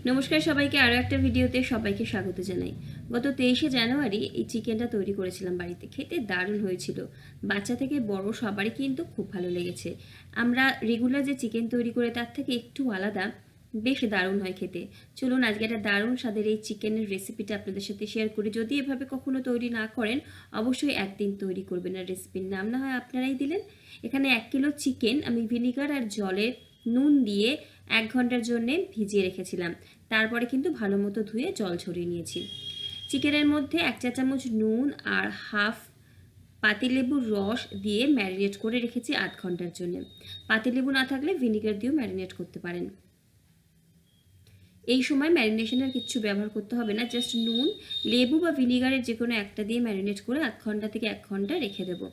নমস্কার সবাইকে, আরও একটা ভিডিওতে সবাইকে স্বাগত জানাই। গত 23শে জানুয়ারি এই চিকেনটা তৈরি করেছিলাম বাড়িতে। খেতে দারুণ হয়েছিল। বাচ্চা থেকে বড় সবারই কিন্তু খুব ভালো লেগেছে। আমরা রেগুলার যে চিকেন তৈরি করে তার থেকে একটু আলাদা, বেশ দারুণ হয় খেতে। চলুন আজকে একটা দারুণ স্বাদের এই চিকেনের রেসিপিটা আপনাদের সাথে শেয়ার করি। যদি এভাবে কখনো তৈরি না করেন, অবশ্যই একদিন তৈরি করবেন। আর রেসিপির নাম না হয় আপনারাই দিলেন। এখানে 1 কিলো চিকেন আমি ভিনিগার আর জলে নুন দিয়ে 1 ঘন্টার জন্য ভিজিয়ে রেখেছিলাম। তারপরে কিন্তু ভালো মতো ধুয়ে জল ঝরিয়ে নিয়েছি। চিকেনের মধ্যে 1 চা চামচ নুন আর হাফ পাতিলেবুর রস দিয়ে ম্যারিনেট করে রেখেছি 8 ঘন্টার জন্য। পাতিলেবু না থাকলে ভিনিগার দিয়েও ম্যারিনেট করতে পারেন। এই সময় ম্যারিনেশনের কিছু ব্যবহার করতে হবে না, জাস্ট নুন, লেবু বা ভিনিগারের যে কোনো একটা দিয়ে ম্যারিনেট করে 8 ঘন্টা থেকে 1 ঘন্টা রেখে দেব।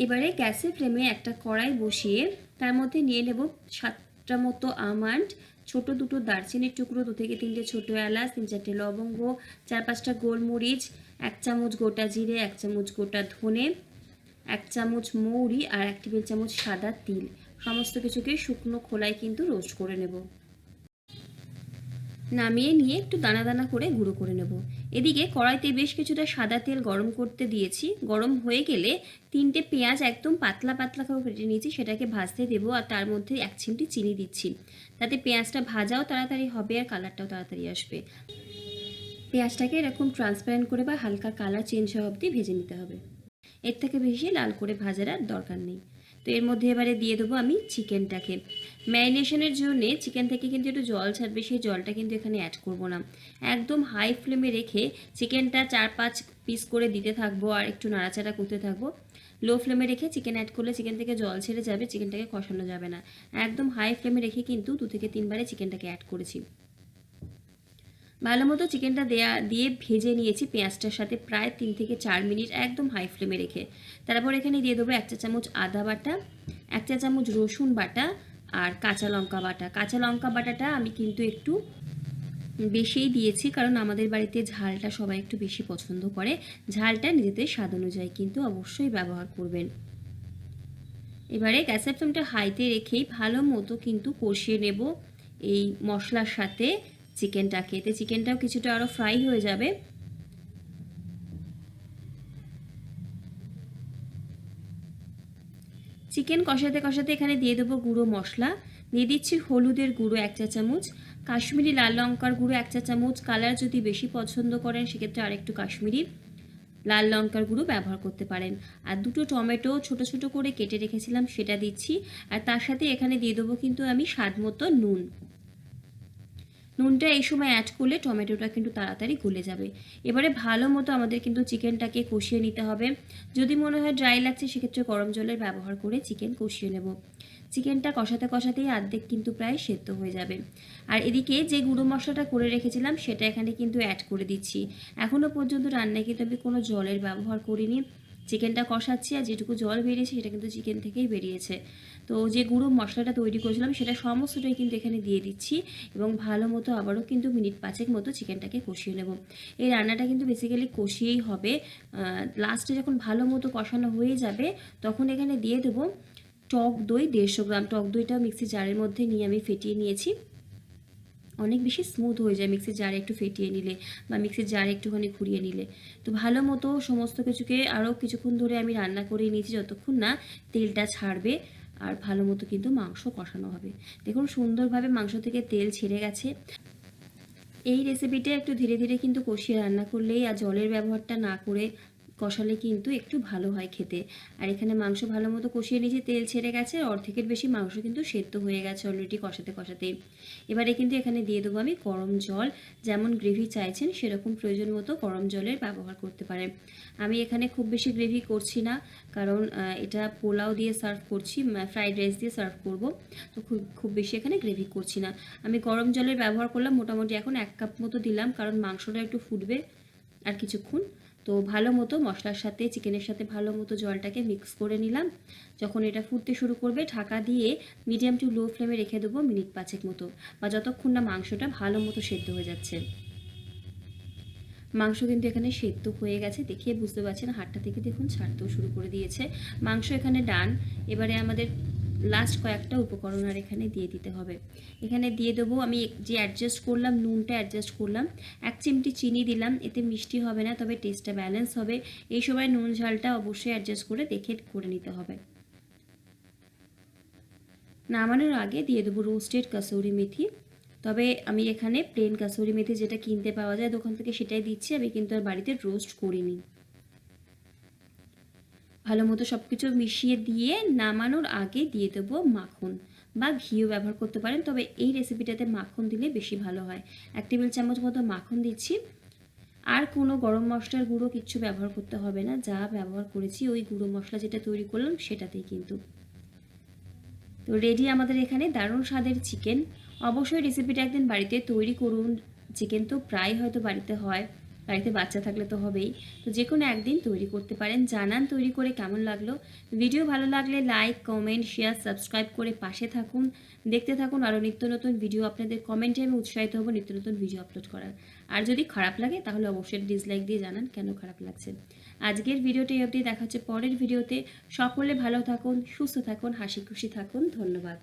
এবারে গ্যাসের ফ্লেমে একটা কড়াই বসিয়ে তার মধ্যে নিয়ে নেব 7টা মতো আমন্ড, ছোট দুটো দারচিনির টুকরো, 2 থেকে 3টে ছোট এলাচ, 3-4টে লবঙ্গ, 4-5টা গোলমরিচ, 1 চামচ গোটা জিরে, 1 চামচ গোটা ধনে, 1 চামচ মৌরি আর 1 টেবিল চামচ সাদা তিল। সমস্ত কিছুকে শুকনো খোলায় কিন্তু রোস্ট করে নেব। নামিয়ে নিয়ে একটু দানা দানা করে গুঁড়ো করে নেব। এদিকে কড়াইতে বেশ কিছুটা সাদা তেল গরম করতে দিয়েছি। গরম হয়ে গেলে 3টে পেঁয়াজ একদম পাতলা পাতলা করে কেটে নিয়েছি, সেটাকে ভাজতে দেবো। আর তার মধ্যে 1 চিমটি চিনি দিচ্ছি, তাতে পেঁয়াজটা ভাজাও তাড়াতাড়ি হবে আর কালারটাও তাড়াতাড়ি আসবে। পেঁয়াজটাকে এরকম ট্রান্সপারেন্ট করে বা হালকা কালার চেঞ্জ হওয়া অবধি ভেজে নিতে হবে। এর থেকে বেশি লাল করে ভাজার আর দরকার নেই। তো এর মধ্যে এবারে দিয়ে দেবো আমি চিকেনটাকে। ম্যারিনেশনের জন্যে চিকেন থেকে কিন্তু একটু জল ছাড়বে, সেই জলটা কিন্তু এখানে অ্যাড করব না। একদম হাই ফ্লেমে রেখে চিকেনটা 4-5 পিস করে দিতে থাকবো আর একটু নাড়াচাড়া করতে থাকবো। লো ফ্লেমে রেখে চিকেন অ্যাড করলে চিকেন থেকে জল ছেড়ে যাবে, চিকেনটাকে কষানো যাবে না। একদম হাই ফ্লেমে রেখে কিন্তু 2 থেকে 3 বারে চিকেনটাকে অ্যাড করেছি। ভালো মতো চিকেনটা দিয়ে ভেজে নিয়েছি পেঁয়াজটার সাথে প্রায় 3 থেকে 4 মিনিট একদম হাই ফ্লেমে রেখে। তারপর এখানে দিয়ে দেবো 1 চা চামচ আদা বাটা, 1 চা চামচ রসুন বাটা আর কাঁচা লঙ্কা বাটা। কাঁচা লঙ্কা বাটাটা আমি কিন্তু একটু বেশিই দিয়েছি, কারণ আমাদের বাড়িতে ঝালটা সবাই একটু বেশি পছন্দ করে। ঝালটা নিজেদের স্বাদ অনুযায়ী কিন্তু অবশ্যই ব্যবহার করবেন। এবারে গ্যাসের ফ্লেমটা হাইতে রেখেই ভালো মতো কিন্তু কষিয়ে নেব এই মশলার সাথে চিকেনটাকে। এতে চিকেনটাও কিছুটা আরও ফ্রাই হয়ে যাবে। চিকেন কষাতে কষাতে এখানে দিয়ে দেবো গুঁড়ো মশলা। দিয়ে দিচ্ছি হলুদের গুঁড়ো 1 চা চামচ, কাশ্মীরি লাল লঙ্কার গুঁড়ো 1 চা চামচ। কালার যদি বেশি পছন্দ করেন সেক্ষেত্রে আরেকটু কাশ্মীরি লাল লঙ্কার গুঁড়ো ব্যবহার করতে পারেন। আর 2টো টমেটো ছোট ছোট করে কেটে রেখেছিলাম, সেটা দিচ্ছি। আর তার সাথে এখানে দিয়ে দেবো কিন্তু আমি স্বাদ মতো নুন। নুনটা এই সময় অ্যাড করলে টমেটোটা কিন্তু তাড়াতাড়ি গলে যাবে। এবারে ভালো মতো আমাদের কিন্তু চিকেনটাকে কষিয়ে নিতে হবে। যদি মনে হয় ড্রাই লাগছে সেক্ষেত্রে গরম জলের ব্যবহার করে চিকেন কষিয়ে নেব। চিকেনটা কষাতে কষাতেই অর্ধেক কিন্তু প্রায় সেদ্ধ হয়ে যাবে। আর এদিকে যে গুঁড়ো মশলাটা করে রেখেছিলাম সেটা এখানে কিন্তু অ্যাড করে দিচ্ছি। এখনও পর্যন্ত রান্নায় কিন্তু আমি কোনো জলের ব্যবহার করিনি। চিকেনটা কষাচ্ছি আর যেটুকু জল বেরিয়েছে সেটা কিন্তু চিকেন থেকেই বেরিয়েছে। তো যে গুঁড়ো মশলাটা তৈরি করেছিলাম সেটা সমস্তটাই কিন্তু এখানে দিয়ে দিচ্ছি এবং ভালো মতো আবারও কিন্তু মিনিট 5 মতো চিকেনটাকে কষিয়ে নেব। এই রান্নাটা কিন্তু বেসিক্যালি কষিয়েই হবে। লাস্টে যখন ভালো মতো কষানো হয়ে যাবে তখন এখানে দিয়ে দেবো টক দই 150 গ্রাম। টক দইটা মিক্সি জারের মধ্যে নিয়ে আমি ফেটিয়ে নিয়েছি। অনেক বেশি স্মুথ হয়ে যায় মিক্সির জারে একটু ফেটিয়ে নিলে বা মিক্সির জারে একটুখানি ঘুরিয়ে নিলে। তো ভালো মতো সমস্ত কিছুকে আরও কিছুক্ষণ ধরে আমি রান্না করে নিয়েছি, যতক্ষণ না তেলটা ছাড়বে আর ভালো মতো কিন্তু মাংস কষানো হবে। দেখুন সুন্দরভাবে মাংস থেকে তেল ছেড়ে গেছে। এই রেসিপিটা একটু ধীরে ধীরে কিন্তু কষিয়ে রান্না করলেই আর জলের ব্যবহারটা না করে কষালে কিন্তু একটু ভালো হয় খেতে। আর এখানে মাংস ভালো মতো কষিয়ে নিয়েছি, তেল ছেড়ে গেছে, অর্ধেকের বেশি মাংস কিন্তু সেদ্ধ হয়ে গেছে অলরেডি কষাতে কষাতে। এবারে কিন্তু এখানে দিয়ে দেবো আমি গরম জল। যেমন গ্রেভি চাইছেন সেরকম প্রয়োজন মতো গরম জলের ব্যবহার করতে পারেন। আমি এখানে খুব বেশি গ্রেভি করছি না, কারণ এটা পোলাও দিয়ে সার্ভ করছি, ফ্রাইড রাইস দিয়ে সার্ভ করব। তো খুব বেশি এখানে গ্রেভি করছি না। আমি গরম জলের ব্যবহার করলাম মোটামুটি এখন 1 কাপ মতো দিলাম, কারণ মাংসটা একটু ফুটবে আর কিছুক্ষণ। তো ভালো মতো মশলার সাথে চিকেনের সাথে ভালো মতো জলটাকে মিক্স করে নিলাম। যখন এটা ফুটতে শুরু করবে ঢাকা দিয়ে মিডিয়াম টু লো ফ্লেমে রেখে দেবো মিনিট 5 মতো, বা যতক্ষণ না মাংসটা ভালো মতো সেদ্ধ হয়ে যাচ্ছে। মাংস কিন্তু এখানে সেদ্ধ হয়ে গেছে, দেখিয়ে বুঝতে পারছেন হাড়টা থেকে দেখুন ছাড়তেও শুরু করে দিয়েছে। মাংস এখানে ডান। এবারে আমাদের লাস্ট কয়েকটা উপকরণ আর এখানে দিয়ে দিতে হবে। এখানে দিয়ে দেবো আমি যে অ্যাডজাস্ট করলাম, নুনটা অ্যাডজাস্ট করলাম, 1 চিমটি চিনি দিলাম। এতে মিষ্টি হবে না, তবে টেস্টটা ব্যালেন্স হবে। এই সময় নুন ঝালটা অবশ্যই অ্যাডজাস্ট করে দেখে করে নিতে হবে। নামানোর আগে দিয়ে দেবো রোস্টেড কাসুরি মেথি। তবে আমি এখানে প্লেন কাসুরি মেথি যেটা কিনতে পাওয়া যায় দোকান থেকে সেটাই দিচ্ছি, আমি কিন্তু আর বাড়িতে রোস্ট করিনি। ভালো মতো সব কিছু মিশিয়ে দিয়ে নামানোর আগে দিয়ে দেবো মাখন বা ঘিও ব্যবহার করতে পারেন, তবে এই রেসিপিটাতে মাখন দিলে বেশি ভালো হয়। 1 টেবিল চামচ মতো মাখন দিচ্ছি। আর কোনো গরম মশলার গুঁড়ো কিচ্ছু ব্যবহার করতে হবে না, যা ব্যবহার করেছি ওই গুঁড়ো মশলা যেটা তৈরি করলাম সেটাতেই কিন্তু। তো রেডি আমাদের এখানে দারুণ স্বাদের চিকেন। অবশ্যই রেসিপিটা একদিন বাড়িতে তৈরি করুন। চিকেন তো প্রায় হয়তো বাড়িতে হয়, বাড়িতে বাচ্চা থাকলে তো হবেই। তো যে কোনো একদিন তৈরি করতে পারেন। জানান তৈরি করে কেমন লাগলো। ভিডিও ভালো লাগলে লাইক, কমেন্ট, শেয়ার, সাবস্ক্রাইব করে পাশে থাকুন। দেখতে থাকুন আরও নিত্য নতুন ভিডিও। আপনাদের কমেন্টে আমি উৎসাহিত হব নিত্য নতুন ভিডিও আপলোড করার। আর যদি খারাপ লাগে তাহলে অবশ্যই ডিসলাইক দিয়ে জানান কেন খারাপ লাগছে। আজকের ভিডিওটি অবধি, দেখা হচ্ছে পরের ভিডিওতে। সকলে ভালো থাকুন, সুস্থ থাকুন, হাসি খুশি থাকুন। ধন্যবাদ।